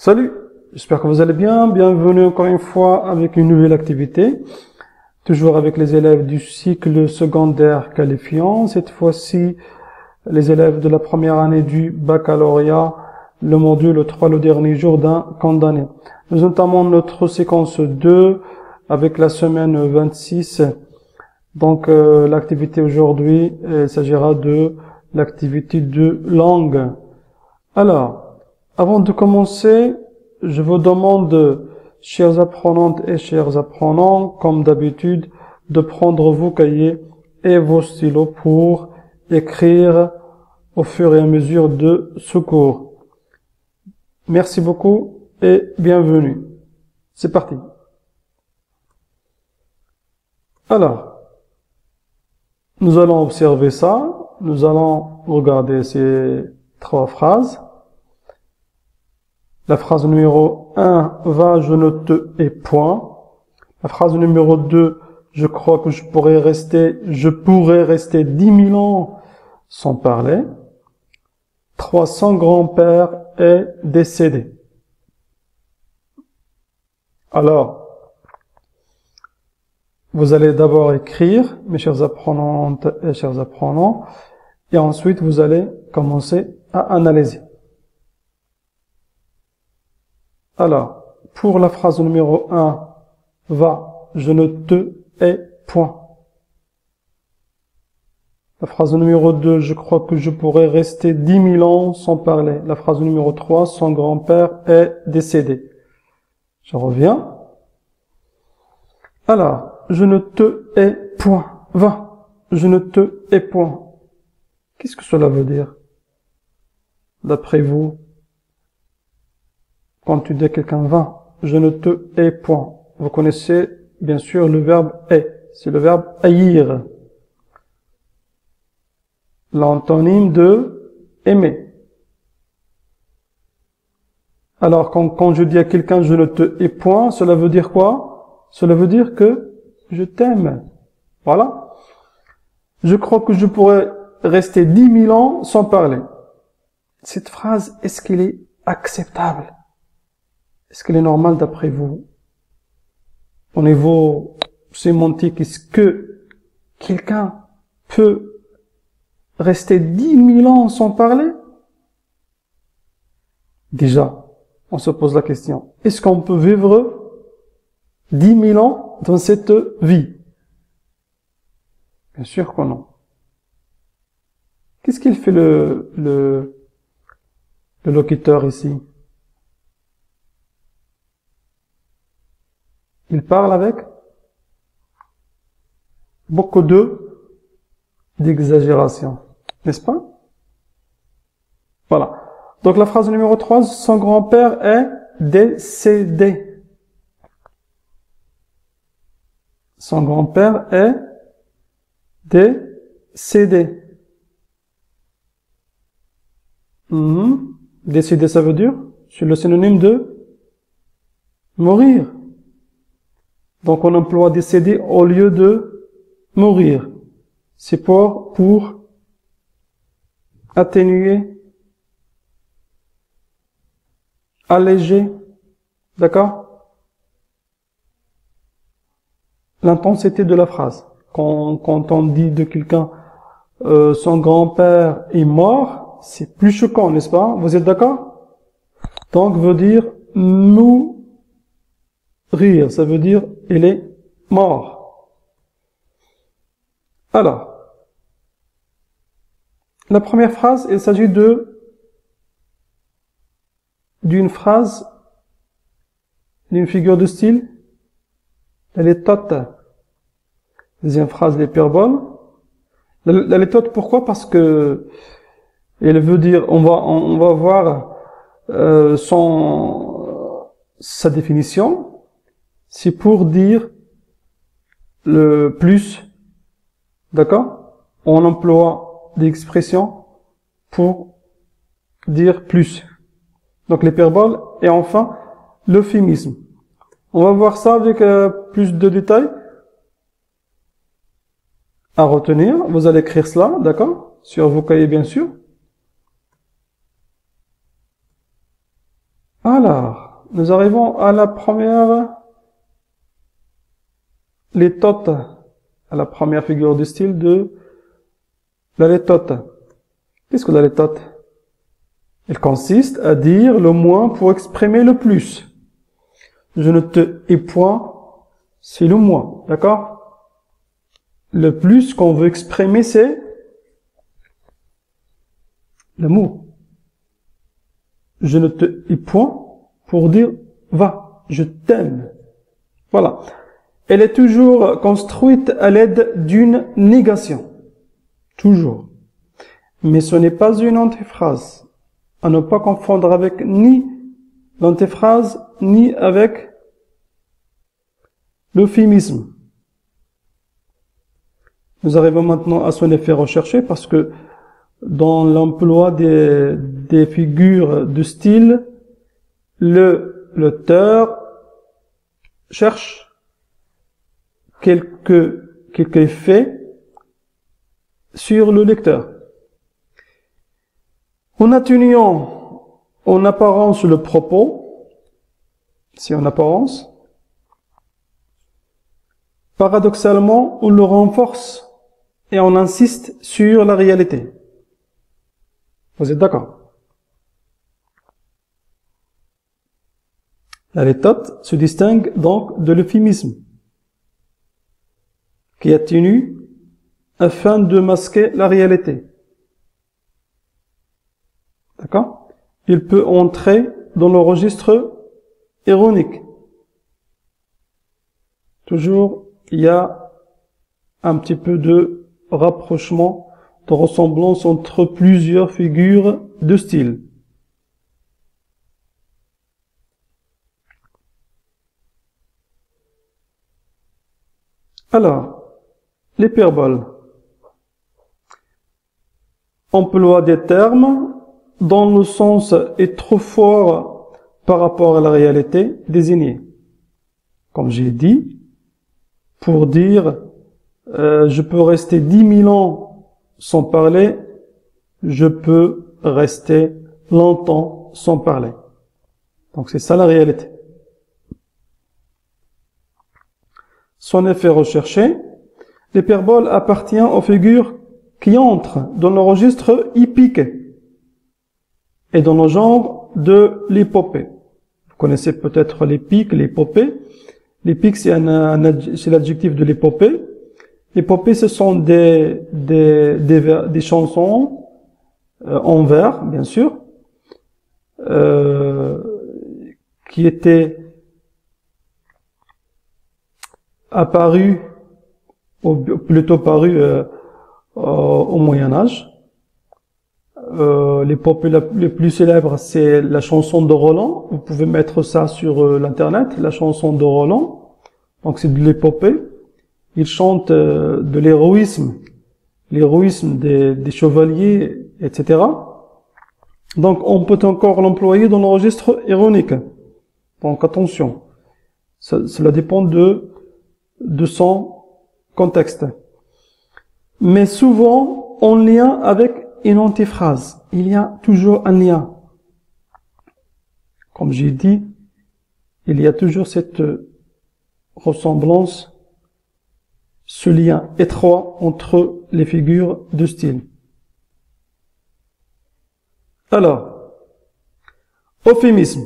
Salut, j'espère que vous allez bien. Bienvenue encore une fois avec une nouvelle activité. Toujours avec les élèves du cycle secondaire qualifiant. Cette fois-ci, les élèves de la première année du baccalauréat, le module 3, le dernier jour d'un condamné. Nous entamons notre séquence 2 avec la semaine 26. Donc, l'activité aujourd'hui, il s'agira de l'activité de langue. Alors, avant de commencer, je vous demande, chers apprenantes et chers apprenants, comme d'habitude, de prendre vos cahiers et vos stylos pour écrire au fur et à mesure de ce cours. Merci beaucoup et bienvenue. C'est parti. Alors, nous allons observer ça. Nous allons regarder ces trois phrases. La phrase numéro 1, va, je ne te hais point. La phrase numéro 2, je crois que je pourrais rester 10 000 ans sans parler. 3, son grand-père est décédé. Alors, vous allez d'abord écrire, mes chers apprenantes et chers apprenants, et ensuite vous allez commencer à analyser. Alors, pour la phrase numéro 1, va, je ne te hais point. La phrase numéro 2, je crois que je pourrais rester 10 000 ans sans parler. La phrase numéro 3, son grand-père est décédé. Je reviens. Alors, je ne te hais point. Va, je ne te hais point. Qu'est-ce que cela veut dire, d'après vous? Quand tu dis à quelqu'un va, je ne te hais point. Vous connaissez bien sûr le verbe hais. C'est le verbe haïr. L'antonyme de aimer. Alors quand je dis à quelqu'un je ne te hais point, cela veut dire quoi? Cela veut dire que je t'aime. Voilà. Je crois que je pourrais rester 10 000 ans sans parler. Cette phrase, est-ce qu'elle est acceptable? Est-ce qu'elle est normale d'après vous? Au niveau sémantique, est-ce que quelqu'un peut rester 10 000 ans sans parler? Déjà, on se pose la question. Est-ce qu'on peut vivre 10 000 ans dans cette vie? Bien sûr que non. Qu'est-ce qu'il fait le locuteur ici? Il parle avec beaucoup d'exagération, n'est-ce pas? Voilà. Donc la phrase numéro 3, son grand-père est décédé. Son grand-père est décédé. Décédé, ça veut dire, c'est le synonyme de mourir. Donc on emploie décédé au lieu de mourir. C'est pour atténuer, alléger, d'accord? L'intensité de la phrase. Quand on dit de quelqu'un son grand-père est mort, c'est plus choquant, n'est-ce pas? Vous êtes d'accord? Donc veut dire mourir, ça veut dire il est mort. Alors, la première phrase, il s'agit d'une phrase, d'une figure de style, la litote. Deuxième phrase, l'hyperbole. La litote, pourquoi? Parce que elle veut dire, on va voir sa définition. C'est pour dire le plus, d'accord? On emploie des expressions pour dire plus. Donc l'hyperbole et enfin l'euphémisme. On va voir ça avec plus de détails à retenir. Vous allez écrire cela, d'accord? Sur vos cahiers bien sûr. Alors, nous arrivons à la première, l'étote, à la première figure de style de la l'étote. Qu'est-ce que la l'étote? Elle consiste à dire le moins pour exprimer le plus. Je ne te hais point, c'est le moins, d'accord? Le plus qu'on veut exprimer, c'est le mot. Je ne te hais point pour dire va, je t'aime. Voilà. Elle est toujours construite à l'aide d'une négation. Toujours. Mais ce n'est pas une antiphrase. À ne pas confondre avec ni l'antiphrase, ni avec l'euphémisme. Nous arrivons maintenant à son effet recherché parce que dans l'emploi des figures de style, l'auteur cherche quelques effets sur le lecteur. En atténuant en apparence le propos, c'est en apparence, paradoxalement, on le renforce et on insiste sur la réalité. Vous êtes d'accord? La létote se distingue donc de l'euphémisme, qui atténue afin de masquer la réalité. D'accord? Il peut entrer dans le registre ironique. Toujours, il y a un petit peu de rapprochement, de ressemblance entre plusieurs figures de style. Alors, l'hyperbole emploie des termes dont le sens est trop fort par rapport à la réalité désignée. Comme j'ai dit, pour dire je peux rester 10 000 ans sans parler, je peux rester longtemps sans parler. Donc c'est ça la réalité. Son effet recherché, l'hyperbole appartient aux figures qui entrent dans le registre hippique et dans le genre de l'épopée. Vous connaissez peut-être l'épique, l'épopée. L'épique, c'est l'adjectif de l'épopée. L'épopée, ce sont des chansons en vers, bien sûr, qui étaient apparues, ou plutôt parues au Moyen-Âge. L'épopée la plus célèbre, c'est la chanson de Roland. Vous pouvez mettre ça sur l'internet, la chanson de Roland. Donc c'est de l'épopée. Il chante de l'héroïsme des chevaliers, etc. Donc on peut encore l'employer dans le registre ironique. Donc attention, cela dépend de son contexte. Mais souvent en lien avec une antiphrase. Il y a toujours un lien. Comme j'ai dit, il y a toujours cette ressemblance, ce lien étroit entre les figures de style. Alors, euphémisme.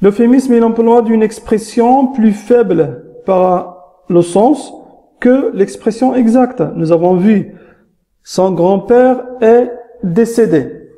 L'euphémisme est l'emploi d'une expression plus faible par le sens que l'expression exacte. Nous avons vu, son grand-père est décédé.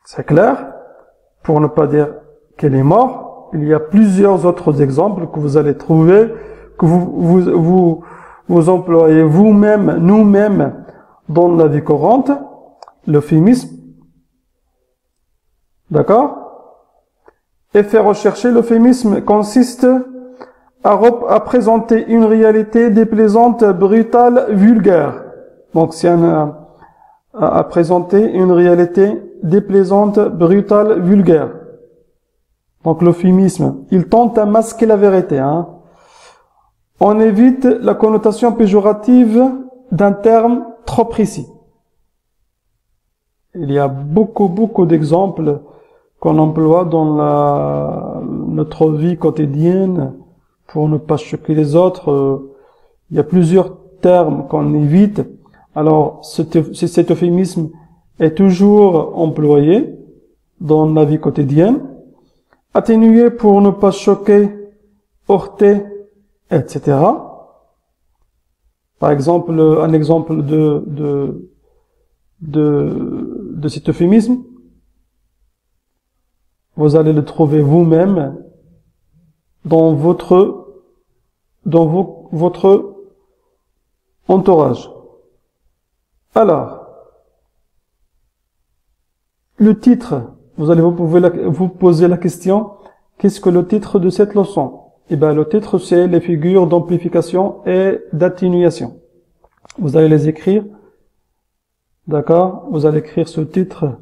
C'est clair? Pour ne pas dire qu'elle est morte, il y a plusieurs autres exemples que vous allez trouver, que vous employez vous-même, nous-mêmes, dans la vie courante. L'euphémisme. D'accord? Effet recherché, l'euphémisme consiste à présenter une réalité déplaisante, brutale, vulgaire. Donc c'est à présenter une réalité déplaisante, brutale, vulgaire. Donc l'euphémisme, il tente à masquer la vérité. On évite la connotation péjorative d'un terme trop précis. Il y a beaucoup d'exemples qu'on emploie dans notre vie quotidienne pour ne pas choquer les autres. Il y a plusieurs termes qu'on évite. Alors, cet euphémisme est toujours employé dans la vie quotidienne. Atténuer pour ne pas choquer, heurter, etc. Par exemple, un exemple de cet euphémisme, vous allez le trouver vous-même dans votre entourage. Alors, le titre, vous poser la question, qu'est-ce que le titre de cette leçon? Eh bien, le titre, c'est les figures d'amplification et d'atténuation. Vous allez les écrire, d'accord? Vous allez écrire ce titre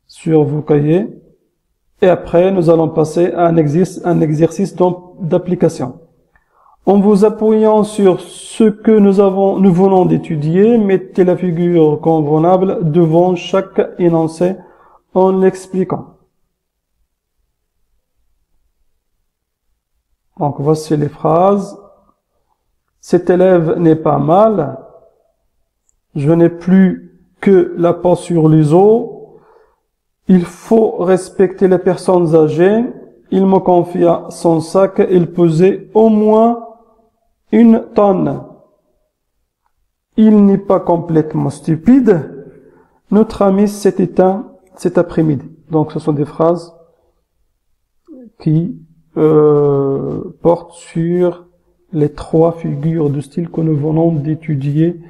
sur vos cahiers. Et après, nous allons passer à un exercice d'application. En vous appuyant sur ce que nous venons d'étudier, mettez la figure convenable devant chaque énoncé en l'expliquant. Donc, voici les phrases. Cet élève n'est pas mal. Je n'ai plus que la peau sur les os. Il faut respecter les personnes âgées. Il me confia son sac. Il pesait au moins 1 tonne. Il n'est pas complètement stupide. Notre ami s'est éteint cet après-midi. Donc, ce sont des phrases qui portent sur les 3 figures de style que nous venons d'étudier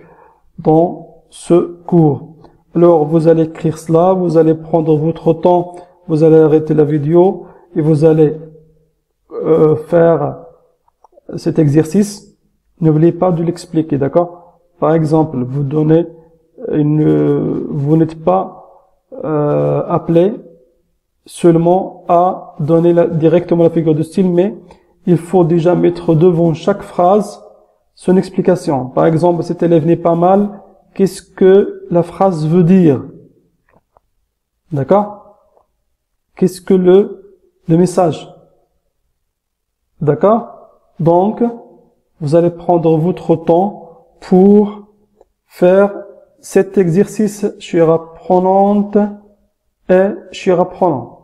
dans ce cours. Alors, vous allez écrire cela, vous allez prendre votre temps, vous allez arrêter la vidéo et vous allez faire cet exercice. N'oubliez pas de l'expliquer, d'accord? Par exemple, vous n'êtes pas appelé seulement à donner directement la figure de style, mais il faut déjà mettre devant chaque phrase son explication. Par exemple, cet élève n'est pas mal. Qu'est-ce que la phrase veut dire? D'accord? Qu'est-ce que le message? D'accord? Donc, vous allez prendre votre temps pour faire cet exercice, chère apprenante et chère apprenant.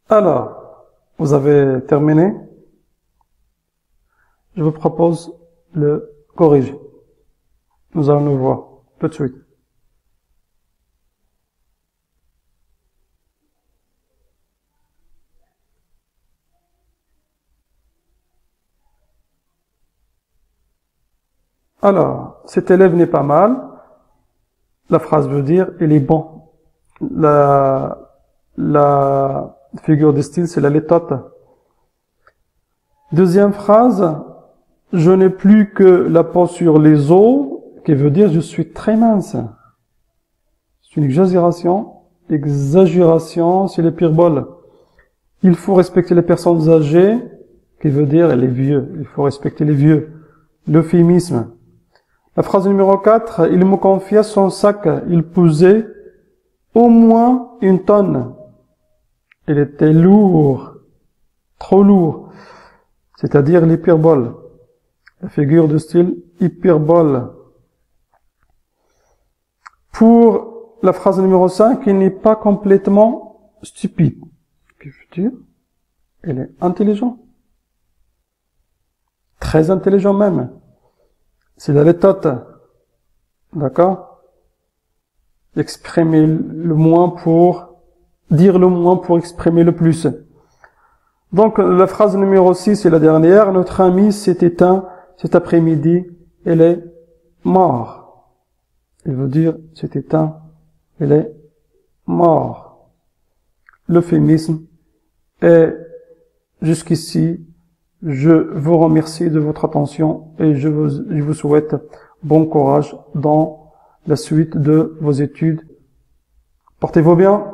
Alors, vous avez terminé. Je vous propose le corriger. Nous allons le voir tout de suite. Alors, cet élève n'est pas mal. La phrase veut dire il est bon. La figure de style, c'est la litote. Deuxième phrase, je n'ai plus que la peau sur les os, qui veut dire je suis très mince. C'est une exagération, c'est l'hyperbole. Il faut respecter les personnes âgées, qui veut dire les vieux. Il faut respecter les vieux. L'euphémisme. La phrase numéro 4, il me confia son sac, il pesait au moins 1 tonne. Il était lourd, trop lourd, c'est-à-dire l'hyperbole. La figure de style hyperbole. Pour la phrase numéro 5, il n'est pas complètement stupide. Qu'est-ce que je veux dire? Il est intelligent. Très intelligent même. C'est la litote. D'accord? Exprimer le moins pour dire le moins pour exprimer le plus. Donc, la phrase numéro 6 est la dernière. Notre ami s'est éteint cet après-midi. Elle est mort. Il veut dire, s'est éteint. Elle est mort. L'euphémisme. Et jusqu'ici, je vous remercie de votre attention et je vous souhaite bon courage dans la suite de vos études. Portez-vous bien.